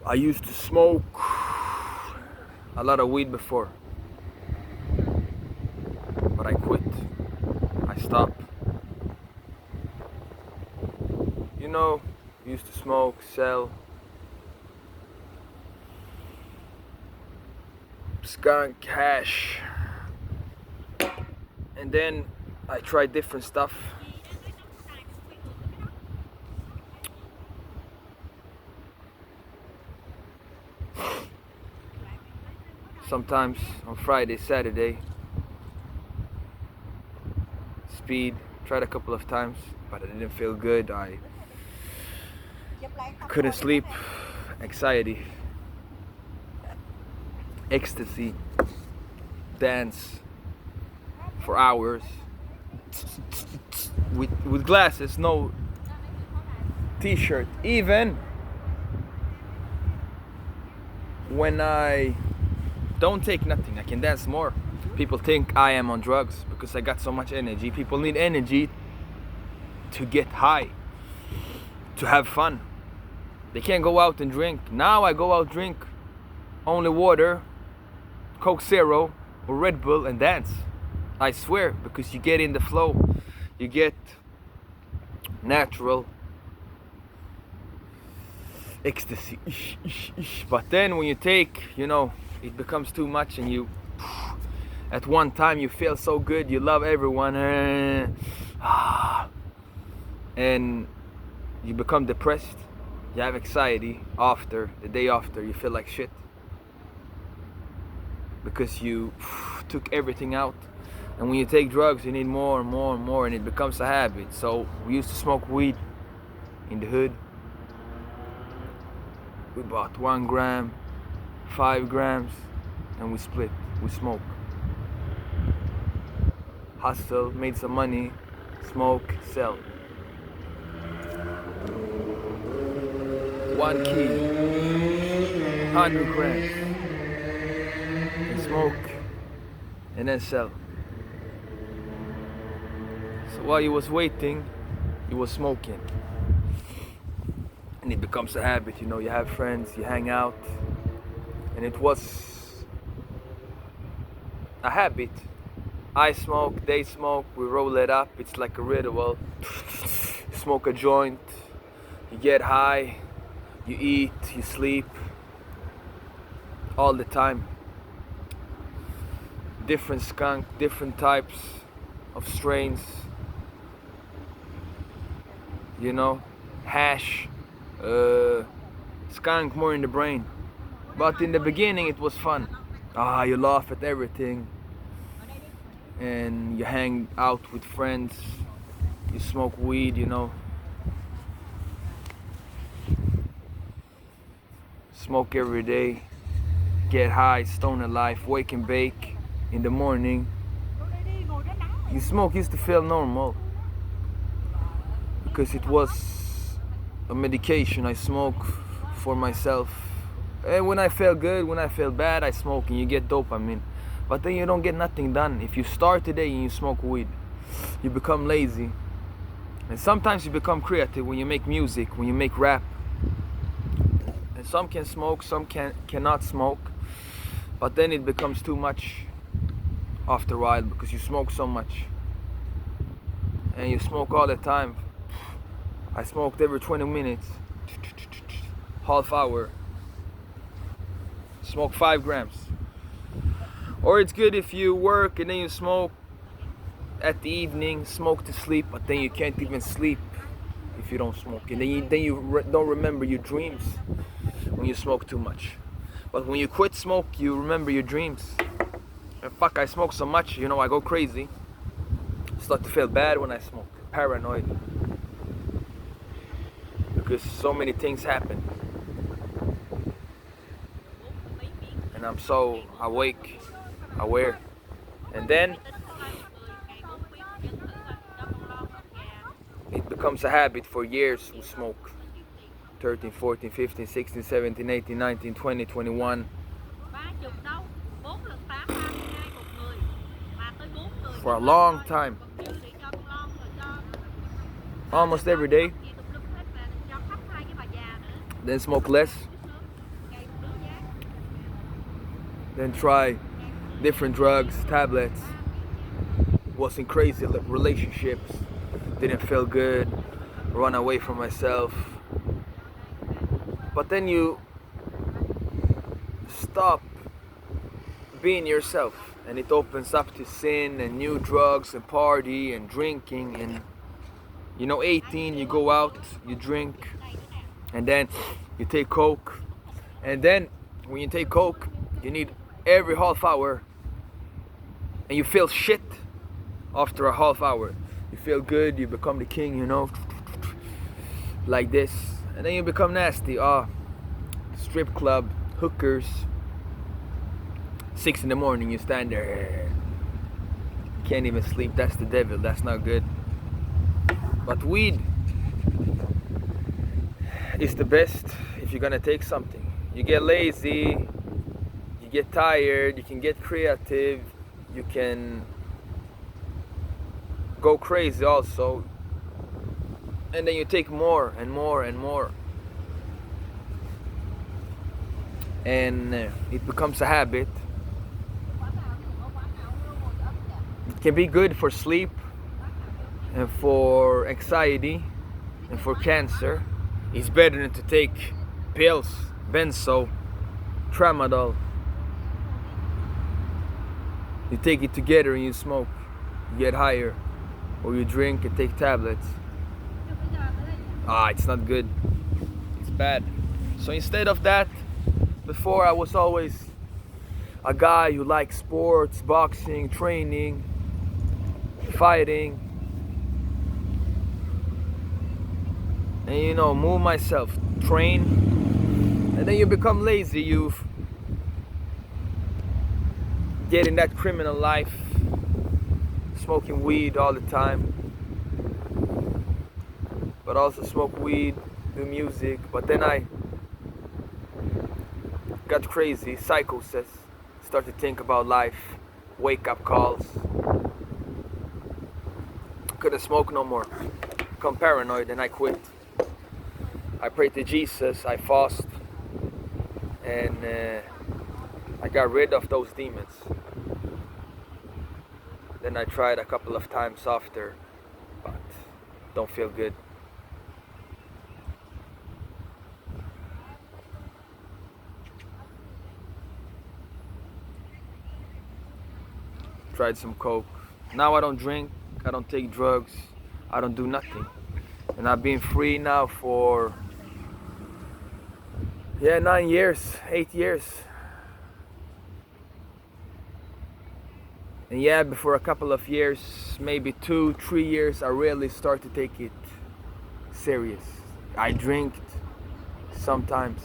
I used to smoke a lot of weed before, but I quit. I stopped. You know, used to smoke, sell, skunk, hash, and then I tried different stuff. Sometimes on Friday, Saturday, speed, tried a couple of times, but I didn't feel good. I couldn't sleep, anxiety, ecstasy, dance for hours with glasses, no t-shirt. Even when I don't take nothing, I can dance more. People think I am on drugs because I got so much energy. People need energy to get high, to have fun. They can't go out and drink. Now I go out, drink only water, Coke Zero or Red Bull, and dance. I swear, because you get in the flow, you get natural ecstasy. But then when you take, it becomes too much, and you at one time you feel so good, you love everyone, and you become depressed, you have anxiety. After the day after, you feel like shit because you took everything out. And when you take drugs, you need more and more and more, and it becomes a habit. So we used to smoke weed in the hood. We bought 1 gram, 5 grams, and we split. We smoke. Hustle, made some money, smoke, sell. 1 key, 100 grams, and smoke, and then sell. So while you was waiting, you was smoking. And it becomes a habit, you have friends, you hang out. And it was a habit. I smoke, they smoke, we roll it up. It's like a ritual. Smoke a joint, you get high, you eat, you sleep, all the time. Different skunk, different types of strains, hash, skunk more in the brain. But in the beginning it was fun. You laugh at everything, and you hang out with friends, you smoke weed, smoke every day, get high, stoner life, wake and bake in the morning. You smoke used to feel normal because it was a medication. I smoke for myself. And when I feel good, when I feel bad, I smoke, and you get dopamine. But then you don't get nothing done. If you start today and you smoke weed, you become lazy. And sometimes you become creative when you make music, when you make rap. And some can smoke, some cannot smoke. But then it becomes too much after a while because you smoke so much. And you smoke all the time. I smoked every 20 minutes, half hour. Smoke 5 grams. Or it's good if you work and then you smoke at the evening, smoke to sleep, but then you can't even sleep if you don't smoke. And then you don't remember your dreams when you smoke too much. But when you quit smoke, you remember your dreams. And fuck, I smoke so much, I go crazy. Start to feel bad when I smoke, paranoid. Because so many things happen. And I'm so awake, aware. And then it becomes a habit for years to smoke. 13, 14, 15, 16, 17, 18, 19, 20, 21. For a long time. Almost every day. Then smoke less. then try different drugs, tablets, was in crazy relationships, didn't feel good, run away from myself. But then you stop being yourself, and it opens up to sin and new drugs and party and drinking. And 18, you go out, you drink, and then you take coke, and then when you take coke, you need every half hour, and you feel shit after a half hour. You feel good, you become the king, like this, and then you become nasty. Strip club, hookers, 6 in the morning, you stand there, can't even sleep. That's the devil, that's not good. But weed is the best if you're gonna take something. You get lazy, you get tired, you can get creative, you can go crazy also, and then you take more and more and more, and it becomes a habit. It can be good for sleep and for anxiety and for cancer. It's better than to take pills, benzo, tramadol. You take it together and you smoke, you get higher, or you drink and take tablets. It's not good, it's bad. So instead of that, before I was always a guy who liked sports, boxing, training, fighting, and move myself, train, and then you become lazy, you get in that criminal life, smoking weed all the time, but also smoke weed, do music. But then I got crazy, psychosis, start to think about life, wake up calls, couldn't smoke no more, become paranoid, and I quit. I prayed to Jesus, I fast, and I got rid of those demons. Then I tried a couple of times after, but don't feel good. Tried some coke. Now I don't drink, I don't take drugs, I don't do nothing. And I've been free now for 9 years, 8 years. And before a couple of years, maybe 2-3 years, I really start to take it serious. I drink sometimes,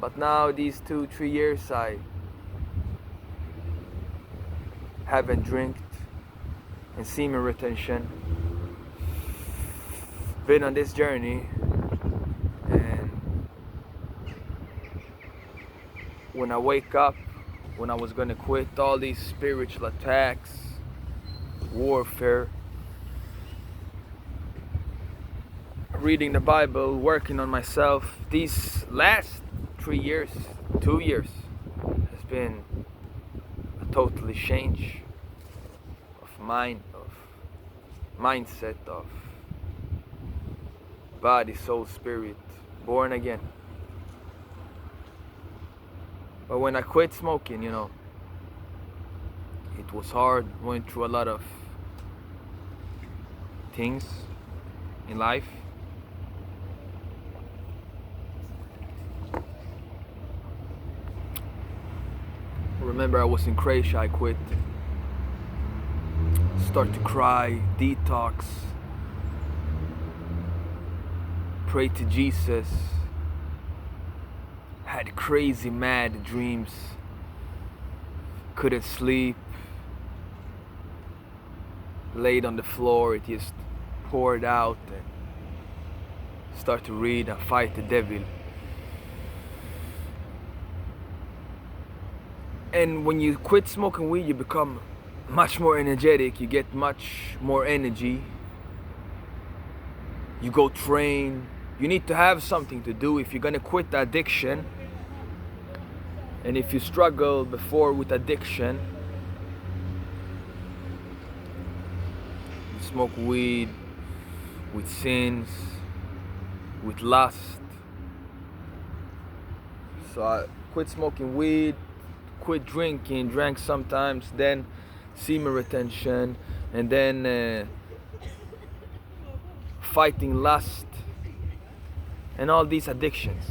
but now these 2-3 years I haven't drank, and semen retention. Been on this journey, and when I wake up, when I was gonna quit all these spiritual attacks, warfare, reading the Bible, working on myself, these last 3 years, 2 years, has been a totally change of mind, of mindset, of body, soul, spirit, born again. But when I quit smoking, it was hard, went through a lot of things in life. Remember, I was in Croatia, I quit. Start to cry, detox, pray to Jesus, had crazy mad dreams, couldn't sleep, laid on the floor, it just poured out, and start to read and fight the devil. And when you quit smoking weed, you become much more energetic, you get much more energy, you go train. You need to have something to do if you're gonna quit the addiction. And if you struggle before with addiction, you smoke weed, with sins, with lust. So I quit smoking weed, quit drinking, drank sometimes, then semen retention, and then fighting lust and all these addictions.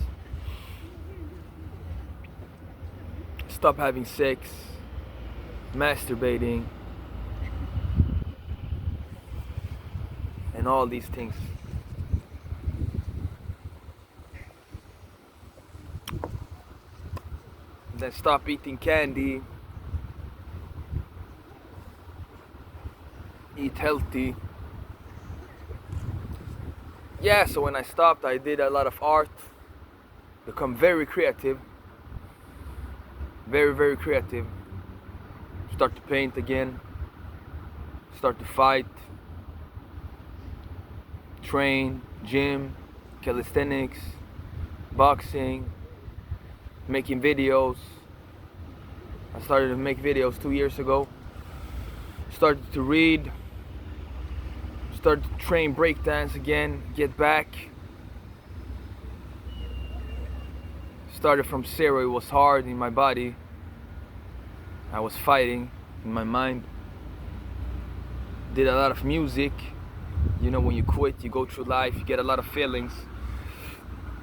Stop having sex, masturbating, and all these things. Then stop eating candy, eat healthy. Yeah, so when I stopped, I did a lot of art, become very creative, very creative. Start to paint again, start to fight, train, gym, calisthenics, boxing, making videos. I started to make videos 2 years ago. Started to read, started to train breakdance again, get back. Started from zero, it was hard in my body. I was fighting in my mind. Did a lot of music. You know, when you quit, you go through life, you get a lot of feelings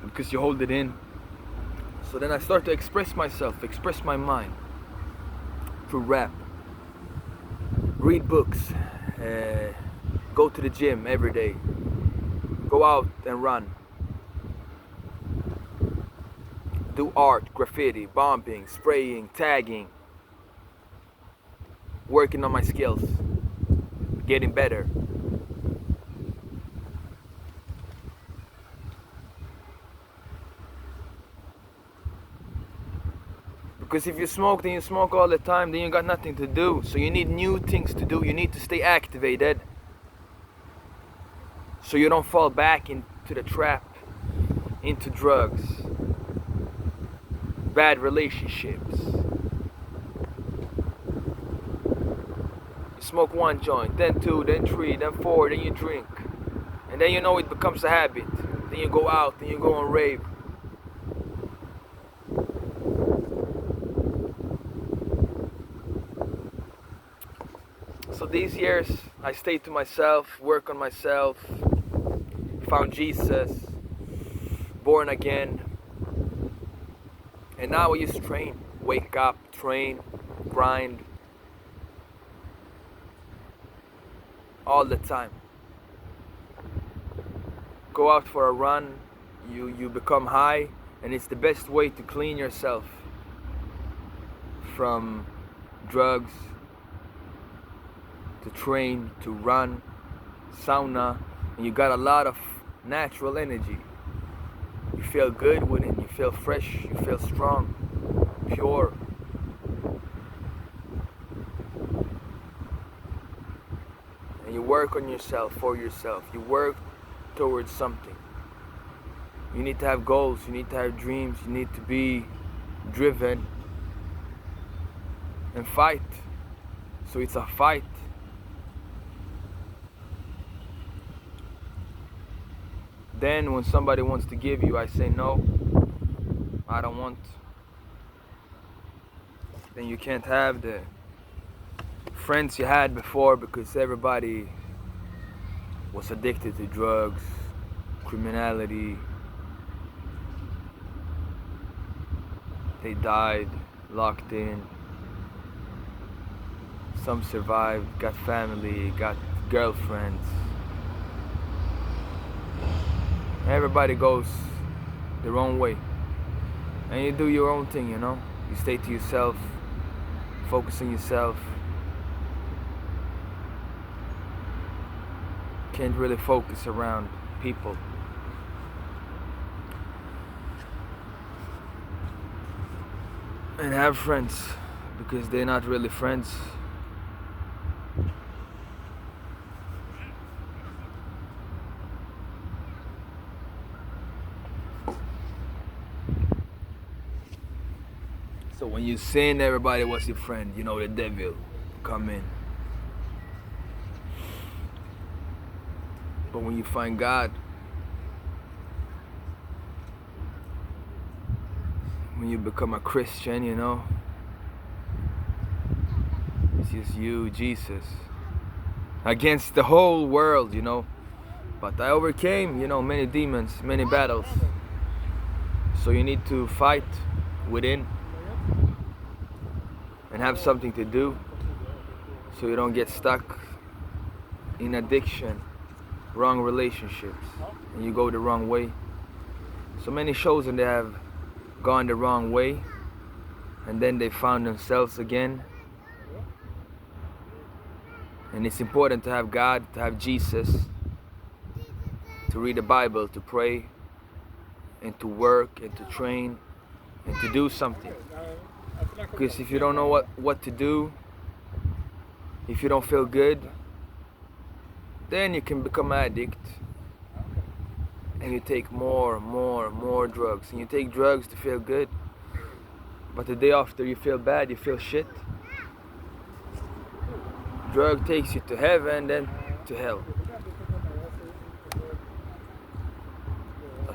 because you hold it in. So then I started to express myself, express my mind through rap. Read books, go to the gym every day, go out and run, do art, graffiti, bombing, spraying, tagging, working on my skills, getting better. Because if you smoke, then you smoke all the time, then you got nothing to do. So you need new things to do. You need to stay activated so you don't fall back into the trap, into drugs, bad relationships. You smoke one joint, then two, then three, then four, then you drink. And then you know it becomes a habit. Then you go out, then you go on rave. So these years, I stayed to myself, work on myself, found Jesus, born again. And now I just train, wake up, train, grind, all the time. Go out for a run, you become high, and it's the best way to clean yourself from drugs, to train, to run, sauna, and you got a lot of natural energy. You feel good with it, you feel fresh, you feel strong, pure. And you work on yourself, for yourself. You work towards something. You need to have goals, you need to have dreams, you need to be driven and fight. So it's a fight. Then when somebody wants to give you, I say no, I don't want. Then you can't have the friends you had before because everybody was addicted to drugs, criminality. They died, locked in. Some survived, got family, got girlfriends. Everybody goes their own way. And you do your own thing, you know? You stay to yourself, focus on yourself. Can't really focus around people. And have friends, because they're not really friends. So when you sin, everybody was your friend. You know, the devil come in. But when you find God, when you become a Christian, you know, it's just you, Jesus, against the whole world, you know. But I overcame, you know, many demons, many battles. So you need to fight within and have something to do so you don't get stuck in addiction, wrong relationships, and you go the wrong way. So many shows and they have gone the wrong way, and then they found themselves again. And it's important to have God, to have Jesus, to read the Bible, to pray, and to work, and to train, and to do something. Because if you don't know what to do, if you don't feel good, then you can become an addict. And you take more drugs. And you take drugs to feel good. But the day after you feel bad, you feel shit. Drug takes you to heaven, then to hell.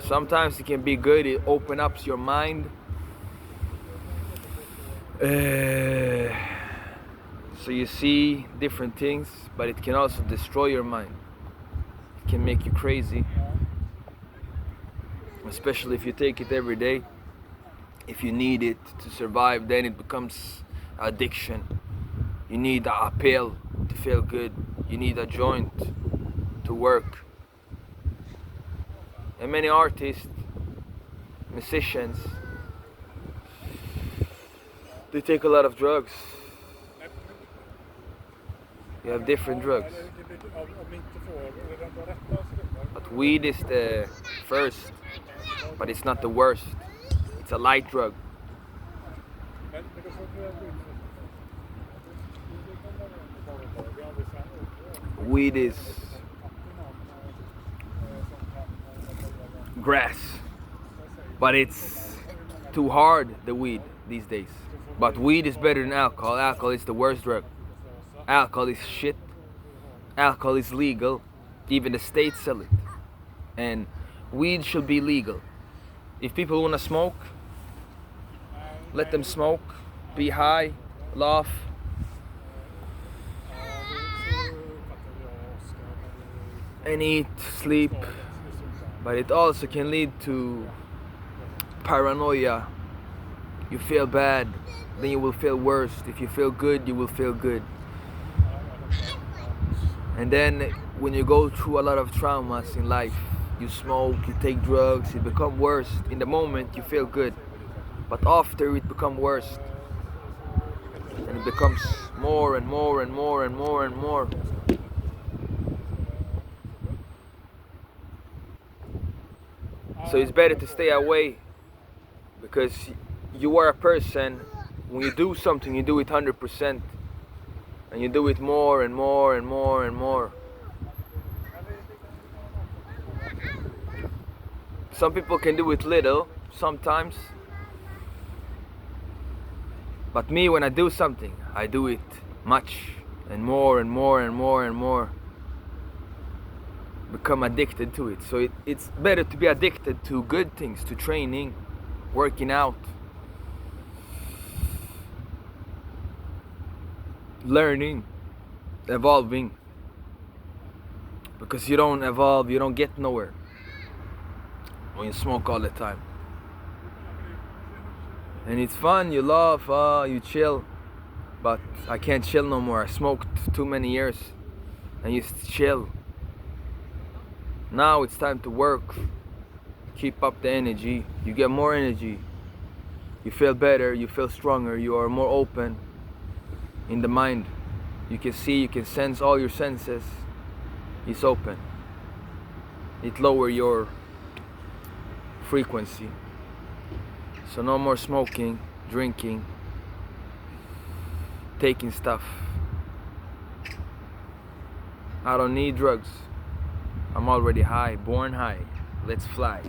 Sometimes it can be good, it opens up your mind. So you see different things, but it can also destroy your mind. It can make you crazy. Especially if you take it every day. If you need it to survive, then it becomes addiction. You need a pill to feel good. You need a joint to work. And many artists, musicians, they take a lot of drugs. You have different drugs. But weed is the first, but it's not the worst. It's a light drug. Weed is grass, but it's too hard, the weed these days. But weed is better than alcohol. Alcohol is the worst drug. Alcohol is shit. Alcohol is legal. Even the states sell it. And weed should be legal. If people want to smoke, let them smoke, be high, laugh. And eat, sleep. But it also can lead to paranoia. You feel bad, then you will feel worse. If you feel good, you will feel good. And then when you go through a lot of traumas in life, you smoke, you take drugs, it becomes worse. In the moment you feel good, but after it becomes worse. And it becomes more and more and more and more and more. So it's better to stay away, because you are a person, when you do something, you do it 100%. And you do it more and more and more and more. Some people can do it little, sometimes. But me, when I do something, I do it much and more and more and more and more. Become addicted to it. So it's better to be addicted to good things, to training, working out, learning, evolving. Because you don't evolve, you don't get nowhere when you smoke all the time. And it's fun, you laugh, you chill. But I can't chill no more. I smoked too many years. I used to chill. Now it's time to work. Keep up the energy. You get more energy. You feel better, you feel stronger, you are more open in the mind. You can see, you can sense, all your senses is open. It lowers your frequency. So no more smoking, drinking, taking stuff. I don't need drugs. I'm already high, born high. Let's fly.